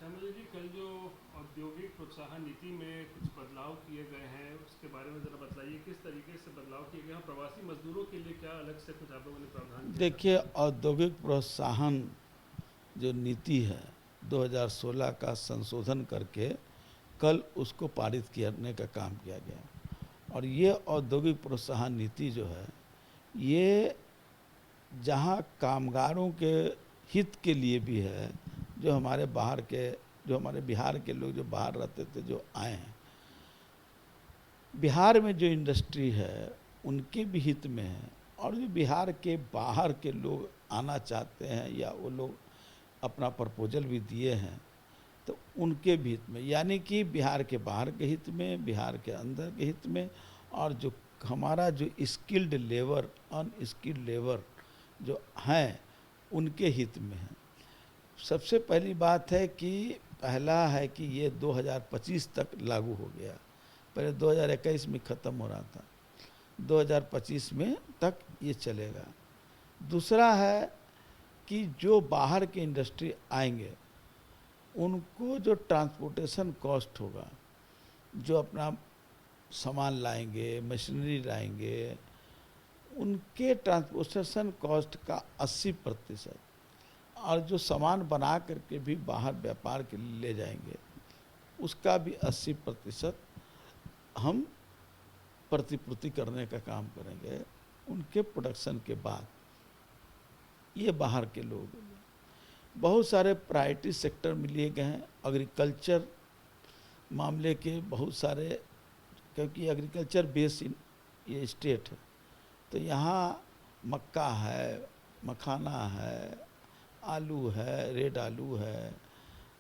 श्यामल जी, कल जो औद्योगिक प्रोत्साहन नीति में कुछ बदलाव किए गए हैं उसके बारे में ज़रा बताइए, किस तरीके से बदलाव किए गए हैं? प्रवासी मजदूरों के लिए क्या अलग से कुछ आप लोगों ने प्रावधान किया था? देखिए, औद्योगिक प्रोत्साहन जो नीति है 2016 का संशोधन करके कल उसको पारित करने का काम किया गया। और ये औद्योगिक प्रोत्साहन नीति जो है, ये जहाँ कामगारों के हित के लिए भी है, जो हमारे बाहर के, जो हमारे बिहार के लोग जो बाहर रहते थे, जो आए हैं, बिहार में जो इंडस्ट्री है उनके भी हित में है। और जो बिहार के बाहर के लोग आना चाहते हैं या वो लोग अपना प्रपोजल भी दिए हैं, तो उनके भी हित में, यानी कि बिहार के बाहर के हित में, बिहार के अंदर के हित में, और जो हमारा जो स्किल्ड लेबर, अनस्किल्ड लेबर जो हैं, उनके हित में है। सबसे पहली बात है कि पहला है कि ये 2025 तक लागू हो गया। पहले 2021 में ख़त्म हो रहा था, 2025 में तक ये चलेगा। दूसरा है कि जो बाहर के इंडस्ट्री आएंगे उनको जो ट्रांसपोर्टेशन कॉस्ट होगा, जो अपना सामान लाएंगे, मशीनरी लाएंगे, उनके ट्रांसपोर्टेशन कॉस्ट का 80%, और जो सामान बना करके भी बाहर व्यापार के लिए ले जाएंगे उसका भी 80% हम प्रतिपूर्ति करने का काम करेंगे उनके प्रोडक्शन के बाद। ये बाहर के लोग, बहुत सारे प्रायोरिटी सेक्टर में लिए गए हैं। एग्रीकल्चर मामले के बहुत सारे, क्योंकि एग्रीकल्चर बेस ये स्टेट है, तो यहाँ मक्का है, मखाना है, आलू है, रेड आलू है,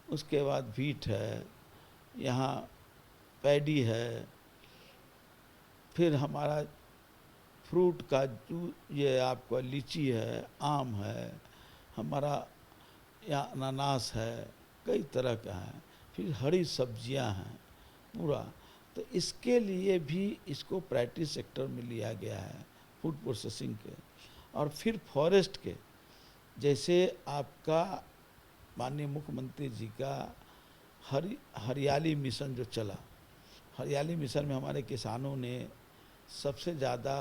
उसके बाद व्हीट है, यहाँ पैडी है, फिर हमारा फ्रूट का जो ये आपका लीची है, आम है, हमारा यहाँ अनानास है, कई तरह का है, फिर हरी सब्जियां हैं पूरा। तो इसके लिए भी इसको प्रायोरिटी सेक्टर में लिया गया है, फूड प्रोसेसिंग के। और फिर फॉरेस्ट के, जैसे आपका माननीय मुख्यमंत्री जी का हरियाली मिशन जो चला, हरियाली मिशन में हमारे किसानों ने सबसे ज़्यादा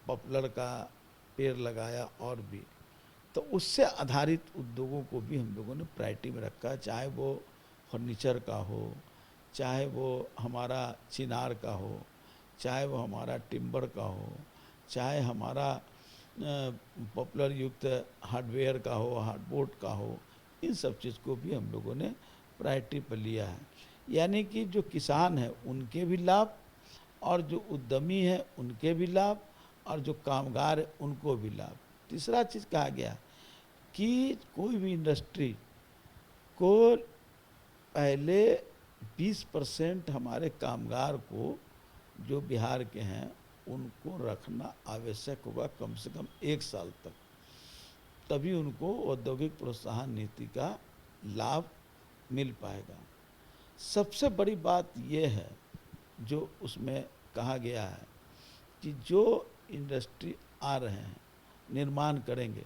पॉपुलर का पेड़ लगाया। और भी तो उससे आधारित उद्योगों को भी हम लोगों ने प्रायोरिटी में रखा, चाहे वो फर्नीचर का हो, चाहे वो हमारा चिनार का हो, चाहे वो हमारा टिम्बर का हो, चाहे हमारा पॉपुलर युक्त हार्डवेयर का हो, हार्डबोर्ड का हो, इन सब चीज़ को भी हम लोगों ने प्रायोरिटी पर लिया है। यानी कि जो किसान है उनके भी लाभ, और जो उद्यमी है उनके भी लाभ, और जो कामगार है उनको भी लाभ। तीसरा चीज़ कहा गया कि कोई भी इंडस्ट्री को पहले 20% हमारे कामगार को, जो बिहार के हैं, उनको रखना आवश्यक होगा कम से कम 1 साल तक, तभी उनको औद्योगिक प्रोत्साहन नीति का लाभ मिल पाएगा। सबसे बड़ी बात यह है जो उसमें कहा गया है कि जो इंडस्ट्री आ रहे हैं, निर्माण करेंगे,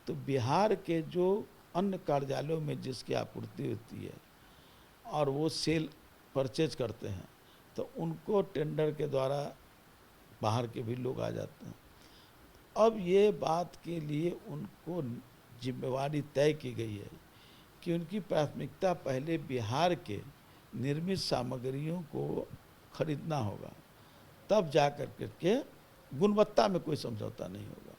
तो बिहार के जो अन्य कार्यालयों में जिसकी आपूर्ति होती है और वो सेल परचेज करते हैं, तो उनको टेंडर के द्वारा बाहर के भी लोग आ जाते हैं। अब ये बात के लिए उनको जिम्मेवारी तय की गई है कि उनकी प्राथमिकता पहले बिहार के निर्मित सामग्रियों को खरीदना होगा, तब जा कर के गुणवत्ता में कोई समझौता नहीं होगा,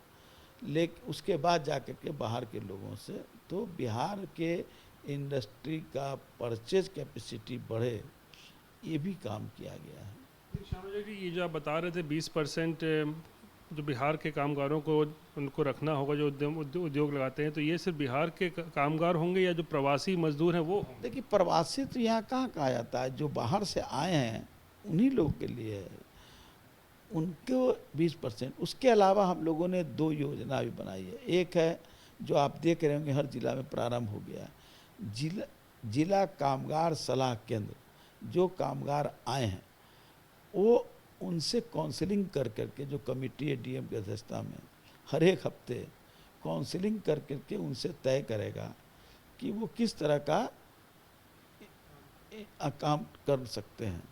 लेकिन उसके बाद जा कर के बाहर के लोगों से, तो बिहार के इंडस्ट्री का परचेज कैपेसिटी बढ़े, ये भी काम किया गया है। श्यामल जी, ये जो आप बता रहे थे 20% जो बिहार के कामगारों को उनको रखना होगा, जो उद्योग लगाते हैं, तो ये सिर्फ बिहार के कामगार होंगे या जो प्रवासी मजदूर हैं वो होंगे? देखिए, प्रवासी तो यहाँ कहाँ कहा जाता है, जो बाहर से आए हैं उन्हीं लोग के लिए है, उनको 20%। उसके अलावा हम लोगों ने 2 योजना भी बनाई है। एक है जो आप देख रहे होंगे हर जिला में प्रारंभ हो गया, जिला कामगार सलाह केंद्र। जो कामगार आए हैं वो उनसे काउंसलिंग कर करके, जो कमेटी है डीएम की अध्यक्षता में, हर एक हफ्ते काउंसलिंग कर करके उनसे तय करेगा कि वो किस तरह का काम कर सकते हैं।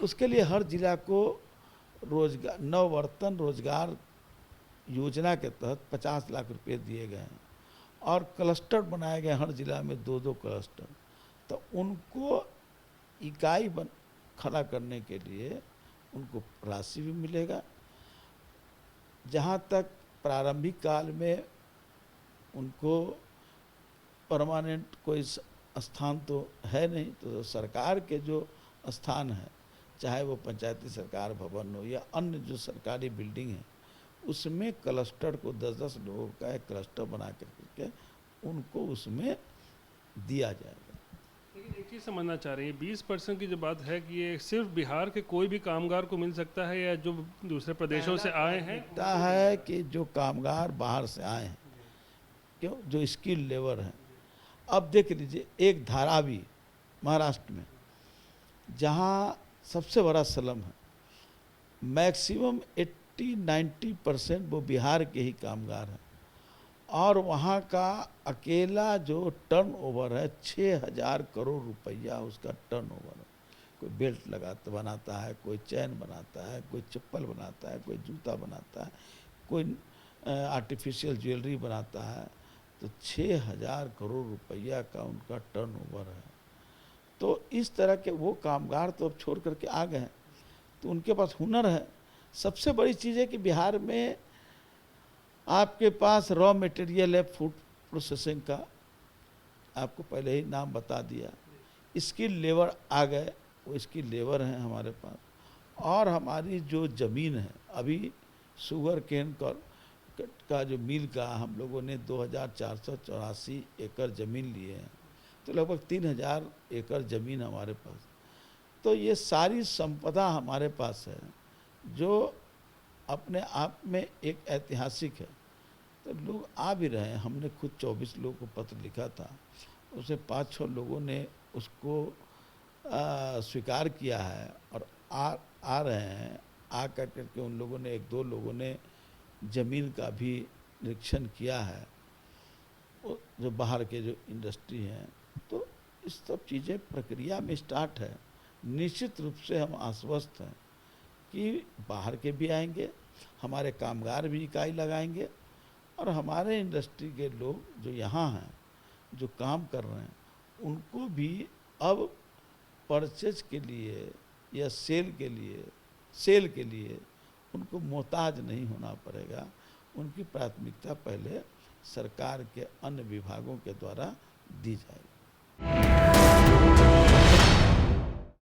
उसके लिए हर जिला को रोजगार, नववर्तन रोजगार योजना के तहत 50 लाख रुपए दिए गए हैं और क्लस्टर बनाए गए हर जिला में 2-2 क्लस्टर। तो उनको इकाई खड़ा करने के लिए उनको राशि भी मिलेगा। जहाँ तक प्रारंभिक काल में उनको परमानेंट कोई स्थान तो है नहीं, तो सरकार के जो स्थान है, चाहे वो पंचायती सरकार भवन हो या अन्य जो सरकारी बिल्डिंग है, उसमें क्लस्टर को 10-10 लोगों का एक क्लस्टर बना करके उनको उसमें दिया जाएगा। लेकिन एक चीज़ समझना चाह रही है, 20% की जो बात है कि ये सिर्फ बिहार के कोई भी कामगार को मिल सकता है या जो दूसरे प्रदेशों से आए हैं? लगता है कि जो कामगार बाहर से आए हैं, क्यों, जो स्किल लेबर हैं। अब देख लीजिए एक धारावी महाराष्ट्र में, जहाँ सबसे बड़ा स्लम है, मैक्सिमम 80-90% वो बिहार के ही कामगार हैं और वहाँ का अकेला जो टर्नओवर है 6,000 करोड़ रुपया उसका टर्नओवर है। कोई बेल्ट बनाता है, कोई चैन बनाता है, कोई चप्पल बनाता है, कोई जूता बनाता है, कोई आर्टिफिशियल ज्वेलरी बनाता है। तो 6,000 करोड़ रुपया का उनका टर्नओवर है। तो इस तरह के वो कामगार तो अब छोड़ करके आ गए हैं, तो उनके पास हुनर है। सबसे बड़ी चीज़ है कि बिहार में आपके पास रॉ मटेरियल है फूड प्रोसेसिंग का, आपको पहले ही नाम बता दिया। स्किल लेबर आ गए, वो स्किल लेबर हैं हमारे पास। और हमारी जो ज़मीन है, अभी शुगर केन का जो मिल का हम लोगों ने 2,484 एकड़ ज़मीन लिए हैं, तो लगभग 3,000 एकड़ ज़मीन हमारे पास। तो ये सारी संपदा हमारे पास है जो अपने आप में एक ऐतिहासिक है। तो लोग आ भी रहे हैं। हमने खुद 24 लोगों को पत्र लिखा था, उसे 5-6 लोगों ने उसको स्वीकार किया है और आ रहे हैं। आ कर के उन लोगों ने, 1-2 लोगों ने ज़मीन का भी निरीक्षण किया है, जो बाहर के जो इंडस्ट्री हैं। तो इस सब चीज़ें प्रक्रिया में स्टार्ट है। निश्चित रूप से हम आश्वस्त हैं कि बाहर के भी आएंगे, हमारे कामगार भी इकाई लगाएंगे और हमारे इंडस्ट्री के लोग जो यहाँ हैं, जो काम कर रहे हैं, उनको भी अब परचेज के लिए या सेल के लिए उनको मोहताज नहीं होना पड़ेगा। उनकी प्राथमिकता पहले सरकार के अन्य विभागों के द्वारा दी जाएगी।